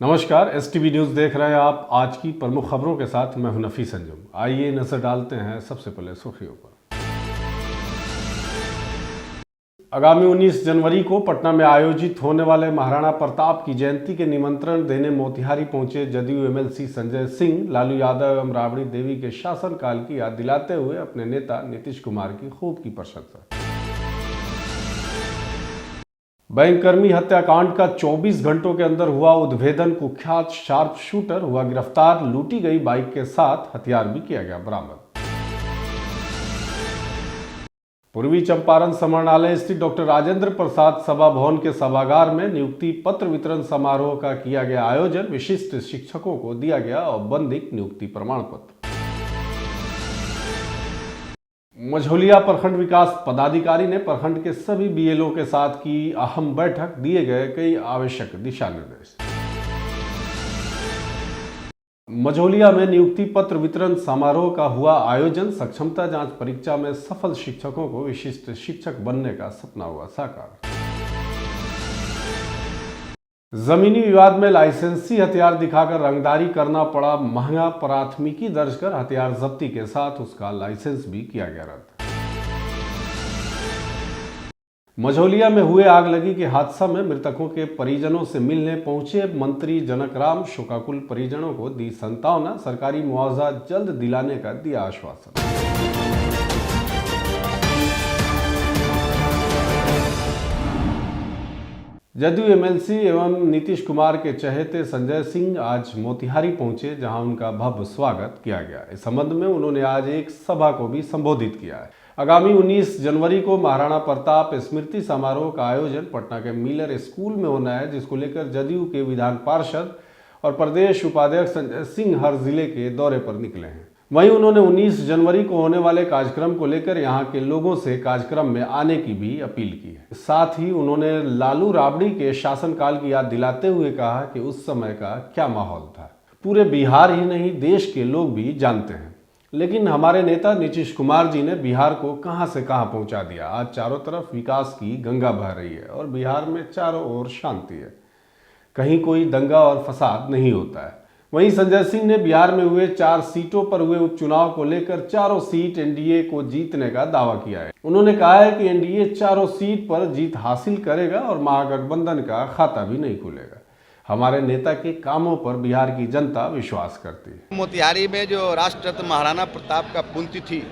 नमस्कार, STV news देख रहे हैं आप। आज की प्रमुख खबरों के साथ मैं हूं नफीस अंजुम। आइए नजर डालते हैं सबसे पहले सुर्खियों पर। आगामी 19 जनवरी को पटना में आयोजित होने वाले महाराणा प्रताप की जयंती के निमंत्रण देने मोतिहारी पहुंचे जदयू एमएलसी संजय सिंह लालू यादव एवं राबड़ी देवी के शासनकाल की याद दिलाते हुए अपने नेता नीतीश कुमार की खूब की प्रशंसा। बैंककर्मी हत्याकांड का 24 घंटों के अंदर हुआ उद्भेदन, कुख्यात शार्प शूटर हुआ गिरफ्तार, लूटी गई बाइक के साथ हथियार भी किया गया बरामद। पूर्वी चंपारण समरणालय स्थित डॉक्टर राजेंद्र प्रसाद सभा भवन के सभागार में नियुक्ति पत्र वितरण समारोह का किया गया आयोजन, विशिष्ट शिक्षकों को दिया गया औपबंधिक नियुक्ति प्रमाण पत्र। मझौलिया प्रखंड विकास पदाधिकारी ने प्रखंड के सभी बीएलओ के साथ की अहम बैठक, दिए गए कई आवश्यक दिशा निर्देश। मझौलिया में नियुक्ति पत्र वितरण समारोह का हुआ आयोजन, सक्षमता जांच परीक्षा में सफल शिक्षकों को विशिष्ट शिक्षक बनने का सपना हुआ साकार। जमीनी विवाद में लाइसेंसी हथियार दिखाकर रंगदारी करना पड़ा महंगा, प्राथमिकी दर्ज कर हथियार जब्ती के साथ उसका लाइसेंस भी किया गया रद्द। मझौलिया में हुए आगलगी के हादसा में मृतकों के परिजनों से मिलने पहुंचे मंत्री जनक राम, शोकाकुल परिजनों को दी सांत्वना, सरकारी मुआवजा जल्द दिलाने का दिया आश्वासन। जदयू एमएलसी एवं नीतीश कुमार के चहेते संजय सिंह आज मोतिहारी पहुंचे, जहां उनका भव्य स्वागत किया गया। इस संबंध में उन्होंने आज एक सभा को भी संबोधित किया है। आगामी 19 जनवरी को महाराणा प्रताप स्मृति समारोह का आयोजन पटना के मिलर स्कूल में होना है, जिसको लेकर जदयू के विधान पार्षद और प्रदेश उपाध्यक्ष संजय सिंह हर जिले के दौरे पर निकले हैं। वहीं उन्होंने 19 जनवरी को होने वाले कार्यक्रम को लेकर यहां के लोगों से कार्यक्रम में आने की भी अपील की है। साथ ही उन्होंने लालू राबड़ी के शासनकाल की याद दिलाते हुए कहा कि उस समय का क्या माहौल था, पूरे बिहार ही नहीं देश के लोग भी जानते हैं। लेकिन हमारे नेता नीतीश कुमार जी ने बिहार को कहां से कहां पहुंचा दिया। आज चारों तरफ विकास की गंगा बह रही है और बिहार में चारों ओर शांति है, कहीं कोई दंगा और फसाद नहीं होता है। वहीं संजय सिंह ने बिहार में हुए 4 सीटों पर हुए उपचुनाव को लेकर चारों सीट एनडीए को जीतने का दावा किया है। उन्होंने कहा है कि एनडीए चारों सीट पर जीत हासिल करेगा और महागठबंधन का खाता भी नहीं खुलेगा। हमारे नेता के कामों पर बिहार की जनता विश्वास करती है। मोतिहारी में जो राष्ट्ररत्न महाराणा प्रताप का पुण्यतिथि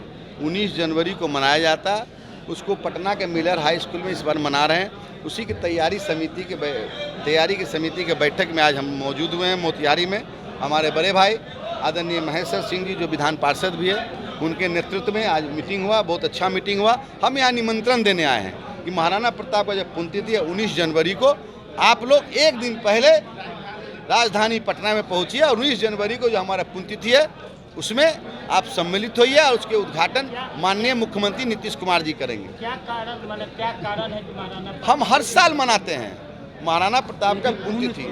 19 जनवरी को मनाया जाता, उसको पटना के मिलर हाई स्कूल में इस बार मना रहे हैं। उसी की तैयारी की समिति के बैठक में आज हम मौजूद हुए हैं मोतिहारी में। हमारे बड़े भाई आदरणीय महेश्वर सिंह जी जो विधान पार्षद भी है, उनके नेतृत्व में आज मीटिंग हुआ, बहुत अच्छा मीटिंग हुआ। हम यहाँ निमंत्रण देने आए हैं कि महाराणा प्रताप का जब पुण्यतिथि है 19 जनवरी को, आप लोग एक दिन पहले राजधानी पटना में पहुंचिए और 19 जनवरी को जो हमारा पुण्यतिथि है उसमें आप सम्मिलित होइए और उसके उद्घाटन माननीय मुख्यमंत्री नीतीश कुमार जी करेंगे। क्या कारण है कि हम हर साल मनाते हैं महाराणा प्रताप का पुण्यतिथि,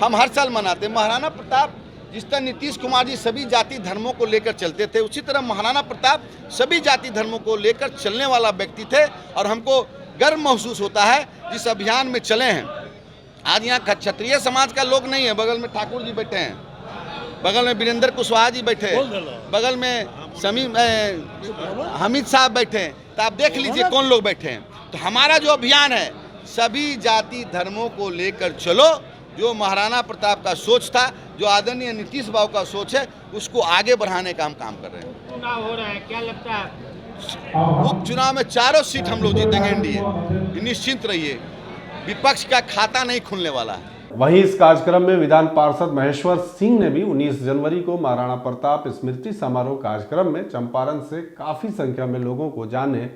हम हर साल मनाते हैं। महाराणा प्रताप जिस तरह नीतीश कुमार जी सभी जाति धर्मों को लेकर चलते थे, उसी तरह महाराणा प्रताप सभी जाति धर्मों को लेकर चलने वाला व्यक्ति थे और हमको गर्व महसूस होता है जिस अभियान में चले हैं। आज यहाँ क्षत्रिय समाज का लोग नहीं है, बगल में ठाकुर जी बैठे हैं, बगल में वीरेंद्र कुशवाहा जी बैठे हैं, बगल में हामिद साहब बैठे हैं, तो आप देख लीजिए कौन लोग बैठे हैं। तो हमारा जो अभियान है सभी जाति धर्मों को लेकर चलो, जो महाराणा प्रताप का सोच था, जो आदरणीय नीतीश बाबू का सोच है, उसको आगे बढ़ाने का हम काम कर रहे हैं। चुनाव हो रहा है, क्या लगता है उपचुनाव में चारों सीट हम लोग जीतेंगे एनडीए, निश्चिंत रहिए, विपक्ष का खाता नहीं खुलने वाला है। वहीं इस कार्यक्रम में विधान पार्षद महेश्वर सिंह ने भी 19 जनवरी को महाराणा प्रताप स्मृति समारोह कार्यक्रम में चंपारण से काफी संख्या में लोगों को जाने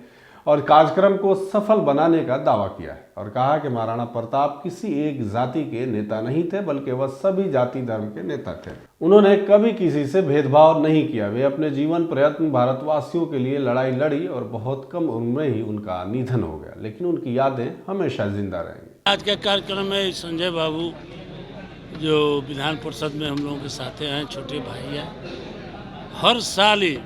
और कार्यक्रम को सफल बनाने का दावा किया है और कहा कि महाराणा प्रताप किसी एक जाति के नेता नहीं थे, बल्कि वह सभी जाति धर्म के नेता थे। उन्होंने कभी किसी से भेदभाव नहीं किया। वे अपने जीवन प्रयत्न भारतवासियों के लिए लड़ाई लड़ी और बहुत कम उम्र में ही उनका निधन हो गया, लेकिन उनकी यादें हमेशा जिंदा रहेंगी। आज के कार्यक्रम में संजय बाबू जो विधान परिषद में हम लोगों के साथ हैं, छोटे भाई हैं, हर साल ही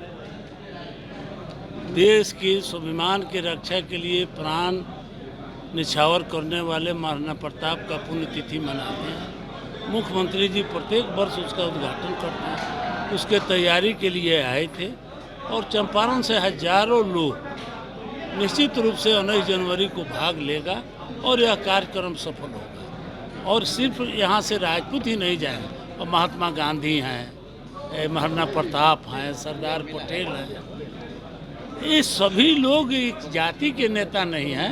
देश की स्वाभिमान की रक्षा के लिए प्राण निछावर करने वाले महाराणा प्रताप का पुण्यतिथि मनाते हैं। मुख्यमंत्री जी प्रत्येक वर्ष उसका उद्घाटन करते हैं। उसके तैयारी के लिए आए थे और चंपारण से हजारों लोग निश्चित रूप से 19 जनवरी को भाग लेगा और यह कार्यक्रम सफल होगा। और सिर्फ यहाँ से राजपूत ही नहीं जाएंगे, और महात्मा गांधी हैं, महाराणा प्रताप हैं, सरदार पटेल हैं, ये सभी लोग एक जाति के नेता नहीं हैं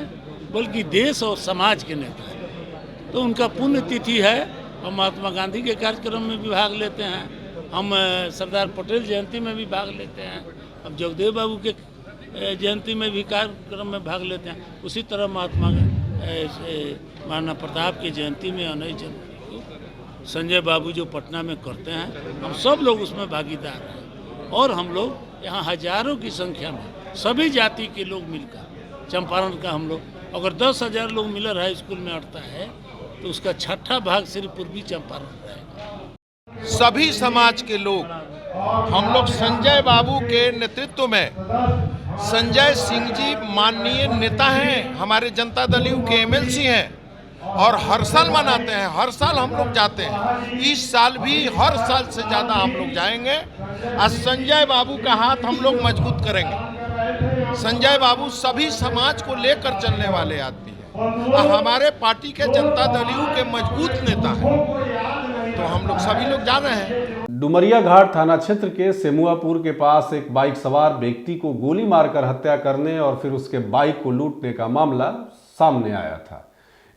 बल्कि देश और समाज के नेता हैं। तो उनका पुण्यतिथि है और महात्मा गांधी के कार्यक्रम में भी भाग लेते हैं, हम सरदार पटेल जयंती में भी भाग लेते हैं, हम जगदेव बाबू के जयंती में भी कार्यक्रम में भाग लेते हैं। उसी तरह महाराणा प्रताप की जयंती में 19 जनवरी को संजय बाबू जो पटना में करते हैं, हम सब लोग उसमें भागीदार हैं। और हम लोग यहाँ हजारों की संख्या में सभी जाति के लोग मिलकर चंपारण का हम लोग अगर 10,000 लोग मिलर हाई स्कूल में अटता है तो उसका छठा भाग सिर्फ पूर्वी चंपारण रहेगा। सभी समाज के लोग हम लोग संजय बाबू के नेतृत्व में, संजय सिंह जी माननीय नेता हैं, हमारे जनता दल यू के एमएलसी हैं और हर साल मनाते हैं, हर साल हम लोग जाते हैं। इस साल भी हर साल से ज़्यादा हम लोग जाएंगे और संजय बाबू का हाथ हम लोग मजबूत करेंगे। संजय बाबू सभी समाज को लेकर चलने वाले आदमी हैं और हमारे पार्टी के जनता दल यू के मजबूत नेता हैं, तो हम लोग सभी लोग जा रहे हैं। डुमरिया घाट थाना क्षेत्र के सेमुआपुर के पास एक बाइक सवार व्यक्ति को गोली मारकर हत्या करने और फिर उसके बाइक को लूटने का मामला सामने आया था।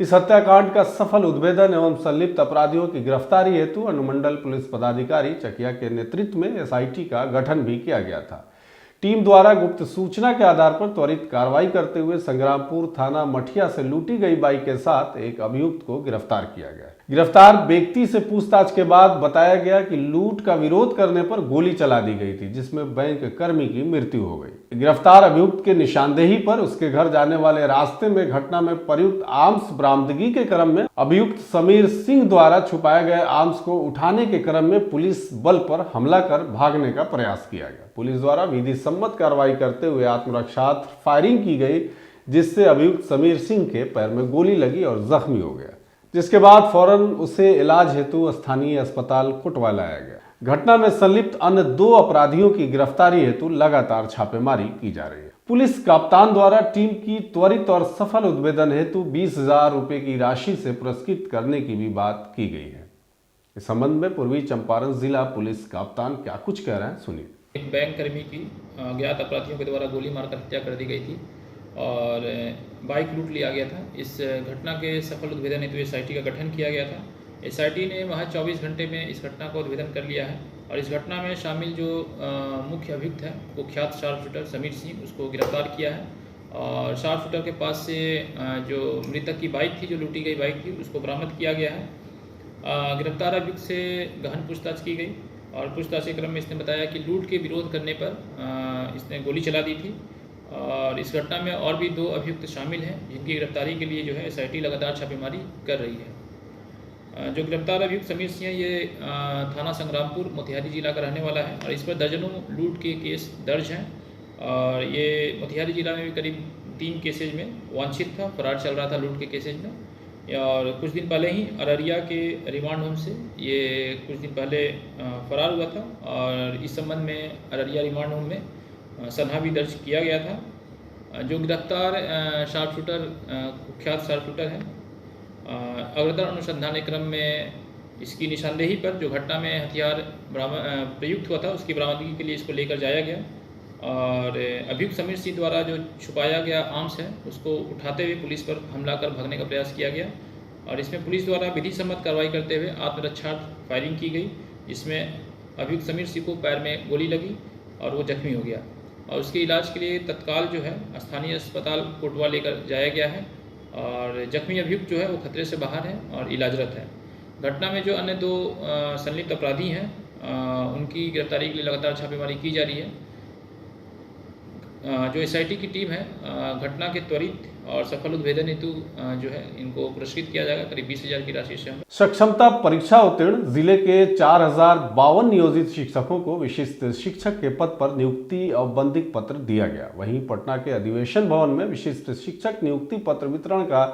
इस हत्याकांड का सफल उद्भेदन एवं संलिप्त अपराधियों की गिरफ्तारी हेतु अनुमंडल पुलिस पदाधिकारी चकिया के नेतृत्व में एसआईटी का गठन भी किया गया था। टीम द्वारा गुप्त सूचना के आधार पर त्वरित कार्रवाई करते हुए संग्रामपुर थाना मठिया से लूटी गई बाइक के साथ एक अभियुक्त को गिरफ्तार किया गया। गिरफ्तार व्यक्ति से पूछताछ के बाद बताया गया कि लूट का विरोध करने पर गोली चला दी गई थी, जिसमें बैंक कर्मी की मृत्यु हो गई। गिरफ्तार अभियुक्त के निशानदेही पर उसके घर जाने वाले रास्ते में घटना में प्रयुक्त आर्म्स बरामदगी के क्रम में अभियुक्त समीर सिंह द्वारा छुपाए गए आर्म्स को उठाने के क्रम में पुलिस बल पर हमला कर भागने का प्रयास किया गया। पुलिस द्वारा विधि सम्मत कार्रवाई करते हुए आत्मरक्षार्थ फायरिंग की गई, जिससे अभियुक्त समीर सिंह के पैर में गोली लगी और जख्मी हो गया, जिसके बाद फौरन उसे इलाज हेतु स्थानीय अस्पताल कुटवा लाया गया। घटना में संलिप्त अन्य 2 अपराधियों की गिरफ्तारी हेतु लगातार छापेमारी की जा रही है। पुलिस कप्तान द्वारा टीम की त्वरित और सफल उद्भेदन हेतु 20,000 रुपए की राशि से पुरस्कृत करने की भी बात की गई है। इस संबंध में पूर्वी चंपारण जिला पुलिस कप्तान क्या कुछ कह रहे हैं, सुनिए। एक बैंक कर्मी की अज्ञात अपराधियों के द्वारा गोली मारकर हत्या कर दी गई थी और बाइक लूट लिया गया था। इस घटना के सफल उद्भेदन हेतु एसआईटी का गठन किया गया था। एसआईटी ने वहाँ 24 घंटे में इस घटना का उद्भेदन कर लिया है और इस घटना में शामिल जो मुख्य अभियुक्त है कुख्यात शार्प शूटर समीर सिंह, उसको गिरफ्तार किया है और शार्प शूटर के पास से जो मृतक की बाइक थी, जो लूटी गई बाइक थी, उसको बरामद किया गया है। गिरफ्तार अभियुक्त से गहन पूछताछ की गई और पूछताछ के क्रम में इसने बताया कि लूट के विरोध करने पर इसने गोली चला दी थी और इस घटना में और भी 2 अभियुक्त शामिल हैं, जिनकी गिरफ्तारी के लिए जो है एसआईटी लगातार छापेमारी कर रही है। जो गिरफ्तार अभियुक्त समीर सिंह, ये थाना संग्रामपुर मोतिहारी जिला का रहने वाला है और इस पर दर्जनों लूट के केस दर्ज हैं और ये मोतिहारी जिला में भी करीब 3 केसेज में वांछित था, फरार चल रहा था लूट के केसेज में। और कुछ दिन पहले ही अररिया के रिमांड होम से ये कुछ दिन पहले फरार हुआ था और इस संबंध में अररिया रिमांड होम में सनहा भी दर्ज किया गया था। जो गिरफ्तार शार्प शूटर कुख्यात शार्प शूटर है, अग्रतर अनुसंधान के क्रम में इसकी निशानदेही पर जो घटना में हथियार प्रयुक्त हुआ था, उसकी बरामदगी के लिए इसको लेकर जाया गया और अभियुक्त समीर सिंह द्वारा जो छुपाया गया आर्म्स है, उसको उठाते हुए पुलिस पर हमला कर भागने का प्रयास किया गया और इसमें पुलिस द्वारा विधि सम्मत कार्रवाई करते हुए आत्मरक्षार्थ फायरिंग की गई, जिसमें अभियुक्त समीर सिंह को पैर में गोली लगी और वो जख्मी हो गया और उसके इलाज के लिए तत्काल जो है स्थानीय अस्पताल कोटवा लेकर जाया गया है और जख्मी अभियुक्त जो है वो खतरे से बाहर है और इलाजरत है। घटना में जो अन्य 2 संलिप्त अपराधी हैं, उनकी गिरफ्तारी के लिए लगातार छापेमारी की जा रही है। जो एसआईटी की टीम है, घटना के त्वरित और सफल उद्भेदन हेतु जो है इनको पुरस्कृत किया जाएगा करीब 20,000 की राशि से। सक्षमता परीक्षा उत्तीर्ण जिले के 4052 नियोजित शिक्षकों को विशिष्ट शिक्षक के पद पर नियुक्ति औपबंधिक पत्र दिया गया। वहीं पटना के अधिवेशन भवन में विशिष्ट शिक्षक नियुक्ति पत्र वितरण का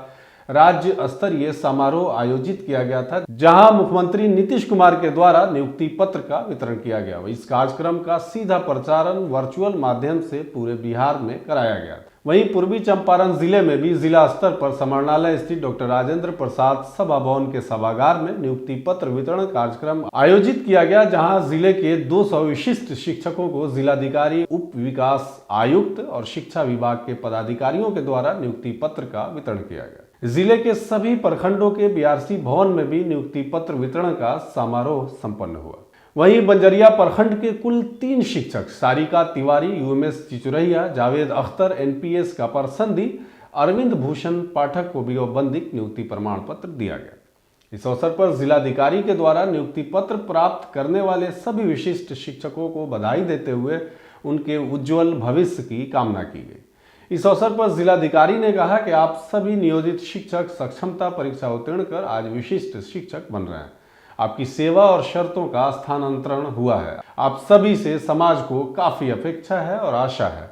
राज्य स्तरीय समारोह आयोजित किया गया था, जहां मुख्यमंत्री नीतीश कुमार के द्वारा नियुक्ति पत्र का वितरण किया गया। इस कार्यक्रम का सीधा प्रचारण वर्चुअल माध्यम से पूरे बिहार में कराया गया। वहीं पूर्वी चंपारण जिले में भी जिला स्तर पर समाहरणालय स्थित डॉक्टर राजेंद्र प्रसाद सभा भवन के सभागार में नियुक्ति पत्र वितरण कार्यक्रम आयोजित किया गया, जहां जिले के 200 विशिष्ट शिक्षकों को जिलाधिकारी, उप विकास आयुक्त और शिक्षा विभाग के पदाधिकारियों के द्वारा नियुक्ति पत्र का वितरण किया गया। जिले के सभी प्रखंडों के बीआरसी भवन में भी नियुक्ति पत्र वितरण का समारोह संपन्न हुआ। वहीं बंजरिया प्रखंड के कुल 3 शिक्षक सारिका तिवारी, यूएमएस चिचुरैया, जावेद अख्तर, एनपीएस का परसंदी, अरविंद भूषण पाठक को भी औपबंधिक नियुक्ति प्रमाण पत्र दिया गया। इस अवसर पर जिलाधिकारी के द्वारा नियुक्ति पत्र प्राप्त करने वाले सभी विशिष्ट शिक्षकों को बधाई देते हुए उनके उज्जवल भविष्य की कामना की गई। इस अवसर पर जिलाधिकारी ने कहा कि आप सभी नियोजित शिक्षक सक्षमता परीक्षा उत्तीर्ण कर आज विशिष्ट शिक्षक बन रहे हैं। आपकी सेवा और शर्तों का स्थानांतरण हुआ है। आप सभी से समाज को काफी अपेक्षा है और आशा है,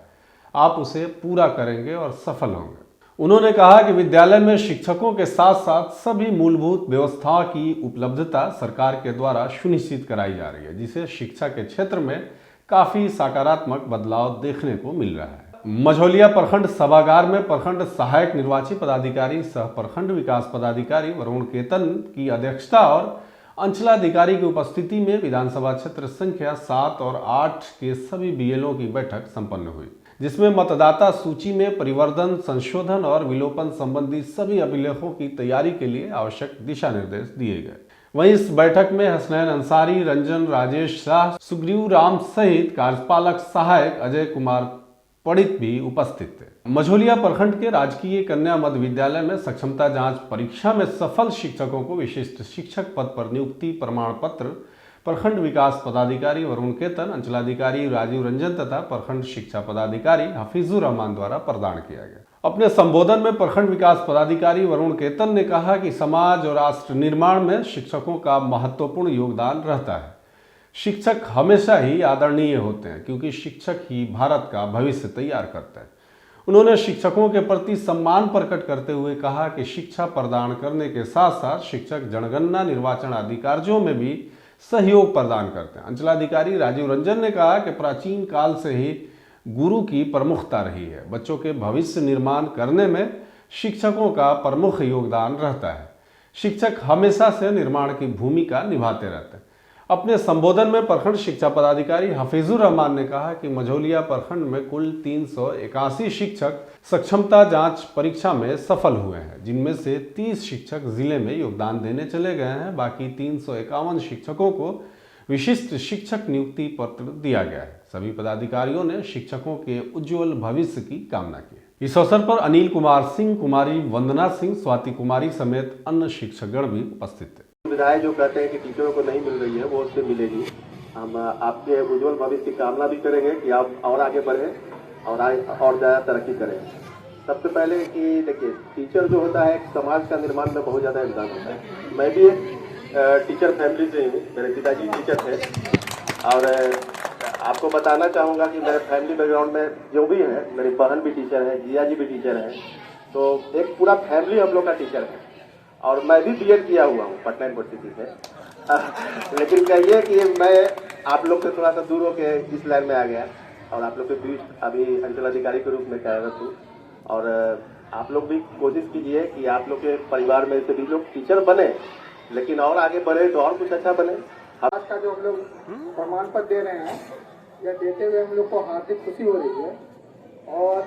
आप उसे पूरा करेंगे और सफल होंगे। उन्होंने कहा कि विद्यालय में शिक्षकों के साथ साथ सभी मूलभूत व्यवस्थाओं की उपलब्धता सरकार के द्वारा सुनिश्चित कराई जा रही है, जिसे शिक्षा के क्षेत्र में काफी सकारात्मक बदलाव देखने को मिल रहा है। मझौलिया प्रखंड सभागार में प्रखंड सहायक निर्वाची पदाधिकारी सह प्रखंड विकास पदाधिकारी वरुण केतन की अध्यक्षता और अंचलाधिकारी की उपस्थिति में विधानसभा क्षेत्र संख्या 7 और 8 के सभी बीएलओ की बैठक संपन्न हुई, जिसमें मतदाता सूची में परिवर्तन, संशोधन और विलोपन संबंधी सभी अभिलेखों की तैयारी के लिए आवश्यक दिशा निर्देश दिए गए। वहीं इस बैठक में हसनैन अंसारी, रंजन राजेश शाह, सुग्रीव राम सहित कार्यपालक सहायक अजय कुमार पंडित भी उपस्थित थे। मझौलिया प्रखंड के राजकीय कन्या मध्य विद्यालय में सक्षमता जांच परीक्षा में सफल शिक्षकों को विशिष्ट शिक्षक पद पर नियुक्ति प्रमाण पत्र प्रखंड विकास पदाधिकारी वरुण केतन, अंचलाधिकारी राजीव रंजन तथा प्रखंड शिक्षा पदाधिकारी हफीजुर रहमान द्वारा प्रदान किया गया। अपने संबोधन में प्रखंड विकास पदाधिकारी वरुण केतन ने कहा कि समाज और राष्ट्र निर्माण में शिक्षकों का महत्वपूर्ण योगदान रहता है। शिक्षक हमेशा ही आदरणीय होते हैं, क्योंकि शिक्षक ही भारत का भविष्य तैयार करते हैं। उन्होंने शिक्षकों के प्रति सम्मान प्रकट करते हुए कहा कि शिक्षा प्रदान करने के साथ साथ शिक्षक जनगणना, निर्वाचन आदि कार्यों में भी सहयोग प्रदान करते हैं। अंचलाधिकारी राजीव रंजन ने कहा कि प्राचीन काल से ही गुरु की प्रमुखता रही है। बच्चों के भविष्य निर्माण करने में शिक्षकों का प्रमुख योगदान रहता है। शिक्षक हमेशा से निर्माण की भूमिका निभाते रहते हैं। अपने संबोधन में प्रखंड शिक्षा पदाधिकारी हफीजुर रहमान ने कहा कि मझौलिया प्रखंड में कुल 381 शिक्षक सक्षमता जांच परीक्षा में सफल हुए हैं, जिनमें से 30 शिक्षक जिले में योगदान देने चले गए हैं। बाकी 351 शिक्षकों को विशिष्ट शिक्षक नियुक्ति पत्र दिया गया है। सभी पदाधिकारियों ने शिक्षकों के उज्जवल भविष्य की कामना की। इस अवसर पर अनिल कुमार सिंह, कुमारी वंदना सिंह, स्वाति कुमारी समेत अन्य शिक्षकगण भी उपस्थित थे। सुविधाएं जो कहते हैं कि टीचरों को नहीं मिल रही है, वो उससे मिलेगी। हम आपके उज्जवल भविष्य की कामना भी करेंगे कि आप और आगे बढ़ें और ज़्यादा तरक्की करें। सबसे पहले कि देखिए, टीचर जो होता है समाज का निर्माण में बहुत ज़्यादा योगदान होता है। मैं भी एक टीचर फैमिली से हूँ, मेरे पिताजी टीचर थे और आपको बताना चाहूँगा कि मेरे फैमिली बैकग्राउंड में जो भी है, मेरी बहन भी टीचर है, जिया जी भी टीचर हैं, तो एक पूरा फैमिली हम लोग का टीचर है। और मैं भी बीएड किया हुआ हूँ पटना यूनिवर्सिटी से। लेकिन कहिए कि मैं आप लोग से थोड़ा सा दूर होकर इस लाइन में आ गया और आप लोग के बीच अभी अंचलाधिकारी के रूप में कार्यरत हूँ। और आप लोग भी कोशिश कीजिए कि आप लोग के परिवार में से भी लोग टीचर बने, लेकिन और आगे बढ़े तो और कुछ अच्छा बने। आज का जो हम लोग प्रमाण पत्र दे रहे हैं, यह देते हुए हम लोग को हार्दिक खुशी हो रही है। और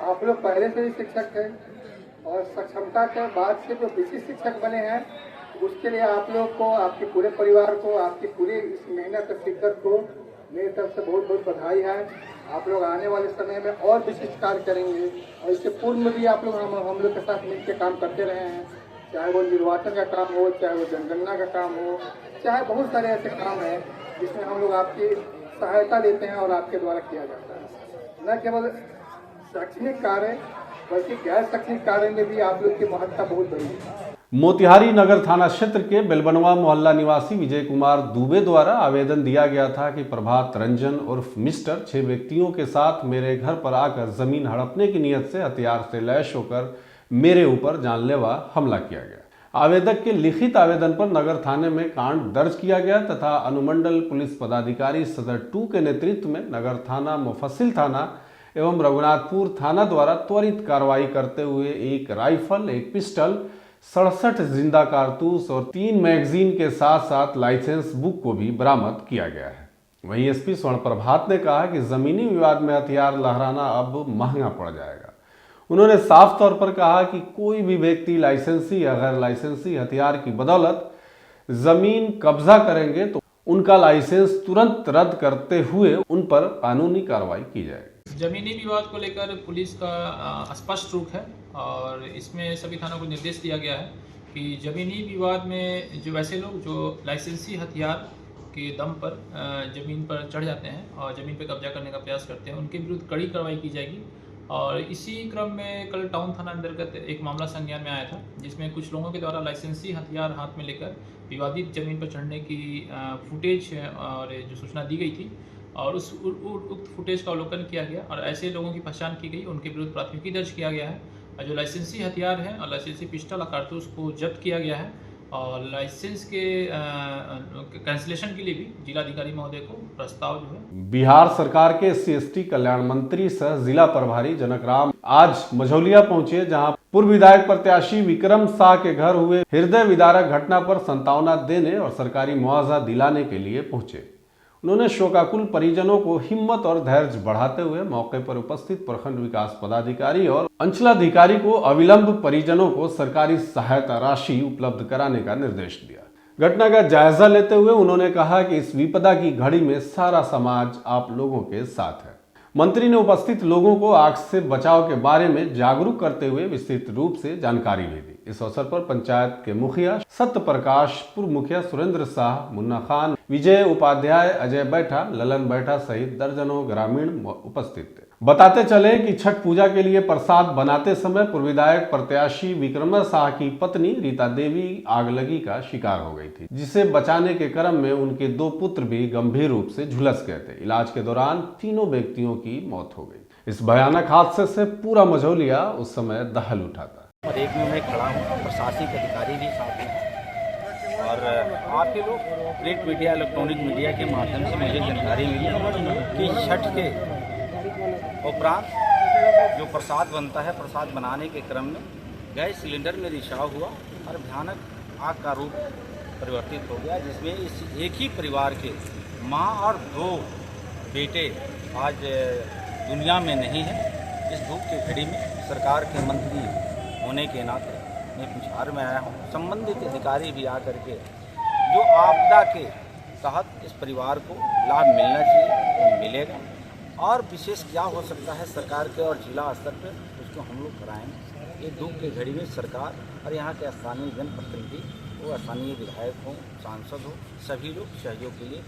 आप लोग पहले से ही शिक्षक थे और सक्षमता के बाद से जो विशिष्ट शिक्षक बने हैं, उसके लिए आप लोग को, आपके पूरे परिवार को, आपकी पूरी इस मेहनत शिक्षक को मेरी तरफ से बहुत बहुत बधाई है। आप लोग आने वाले समय में और विशिष्ट कार्य करेंगे और इससे पूर्व में भी आप लोग हम लोग के साथ मिलकर काम करते रहे हैं, चाहे वो निर्वाचन का काम हो, चाहे वो जनगणना का काम हो, चाहे बहुत सारे ऐसे काम हैं जिसमें हम लोग आपकी सहायता लेते हैं और आपके द्वारा किया जाता है। न केवल शैक्षणिक कार्य बल्कि गैर शैक्षणिक कार्य में भी आप लोग की महत्ता बहुत बड़ी है। मोतिहारी नगर थाना क्षेत्र के बेलबनवा मोहल्ला निवासी विजय कुमार दुबे द्वारा आवेदन दिया गया था कि प्रभात रंजन उर्फ मिस्टर 6 व्यक्तियों के साथ मेरे घर पर आकर जमीन हड़पने की नीयत से हथियार से लैस होकर मेरे ऊपर जानलेवा हमला किया गया। आवेदक के लिखित आवेदन पर नगर थाने में कांड दर्ज किया गया तथा अनुमंडल पुलिस पदाधिकारी सदर 2 के नेतृत्व में नगर थाना, मुफस्सिल थाना एवं रघुनाथपुर थाना द्वारा त्वरित कार्रवाई करते हुए एक राइफल, एक पिस्टल, 67 जिंदा कारतूस और 3 मैगजीन के साथ साथ लाइसेंस बुक को भी बरामद किया गया है। वहीं एसपी स्वर्ण प्रभात ने कहा कि जमीनी विवाद में हथियार लहराना अब महंगा पड़ जाएगा। उन्होंने साफ तौर पर कहा कि कोई भी व्यक्ति लाइसेंसी या गैर लाइसेंसी हथियार की बदौलत जमीन कब्जा करेंगे तो उनका लाइसेंस तुरंत रद्द करते हुए उन पर कानूनी कार्रवाई की जाएगी। जमीनी विवाद को लेकर पुलिस का स्पष्ट रुख है और इसमें सभी थानों को निर्देश दिया गया है कि जमीनी विवाद में जो ऐसे लोग जो लाइसेंसी हथियार के दम पर जमीन पर चढ़ जाते हैं और ज़मीन पर कब्जा करने का प्रयास करते हैं, उनके विरुद्ध कड़ी कार्रवाई की जाएगी। और इसी क्रम में कल टाउन थाना अंतर्गत एक मामला संज्ञान में आया था जिसमें कुछ लोगों के द्वारा लाइसेंसी हथियार हाथ में लेकर विवादित जमीन पर चढ़ने की फुटेज और जो सूचना दी गई थी और उस उक्त फुटेज का अवलोकन किया गया और ऐसे लोगों की पहचान की गई, उनके विरुद्ध प्राथमिकी दर्ज किया गया है और जो लाइसेंसी हथियार हैं और लाइसेंसी पिस्टल और कारतूस को जब्त किया गया है और लाइसेंस के कैंसिलेशन के लिए भी जिलाधिकारी महोदय को प्रस्ताव जो है। बिहार सरकार के SC/ST कल्याण मंत्री सह जिला प्रभारी जनक राम आज मझौलिया पहुंचे, जहां पूर्व विधायक प्रत्याशी विक्रम शाह के घर हुए हृदय विदारक घटना पर सांत्वना देने और सरकारी मुआवजा दिलाने के लिए पहुंचे। उन्होंने शोकाकुल परिजनों को हिम्मत और धैर्य बढ़ाते हुए मौके पर उपस्थित प्रखंड विकास पदाधिकारी और अंचलाधिकारी को अविलंब परिजनों को सरकारी सहायता राशि उपलब्ध कराने का निर्देश दिया। घटना का जायजा लेते हुए उन्होंने कहा कि इस विपदा की घड़ी में सारा समाज आप लोगों के साथ है। मंत्री ने उपस्थित लोगों को आग से बचाव के बारे में जागरूक करते हुए विस्तृत रूप से जानकारी भी दी। इस अवसर पर पंचायत के मुखिया सत्य प्रकाश, पूर्व मुखिया सुरेंद्र शाह, मुन्ना खान, विजय उपाध्याय, अजय बैठा, ललन बैठा सहित दर्जनों ग्रामीण उपस्थित थे। बताते चले कि छठ पूजा के लिए प्रसाद बनाते समय पूर्व विधायक प्रत्याशी विक्रम शाह की पत्नी रीता देवी आगलगी का शिकार हो गई थी, जिसे बचाने के क्रम में उनके 2 पुत्र भी गंभीर रूप से झुलस गए थे। इलाज के दौरान तीनों व्यक्तियों की मौत हो गई। इस भयानक हादसे से पूरा मझौलिया उस समय दहल उठा था। और एक में मैं खड़ा हूँ, प्रशासनिक अधिकारी भी साथ हैं और आपके लोग प्रिंट मीडिया, इलेक्ट्रॉनिक मीडिया के माध्यम से मुझे जानकारी मिली कि छठ के उपरांत जो प्रसाद बनता है, प्रसाद बनाने के क्रम में गैस सिलेंडर में रिसाव हुआ और भयानक आग का रूप परिवर्तित हो गया, जिसमें इस एक ही परिवार के माँ और 2 बेटे आज दुनिया में नहीं है। इस धूप की घड़ी में सरकार के मंत्री होने के नाते मैं पुछार में आया हूँ। संबंधित अधिकारी भी आकर के जो आपदा के तहत इस परिवार को लाभ मिलना चाहिए वो मिलेगा और विशेष क्या हो सकता है सरकार के और जिला स्तर पर उसको हम लोग कराएंगे। ये दुख की घड़ी में सरकार और यहाँ के स्थानीय जनप्रतिनिधि, वो स्थानीय विधायक हों, सांसद हो, सभी लोग सहयोग के लिए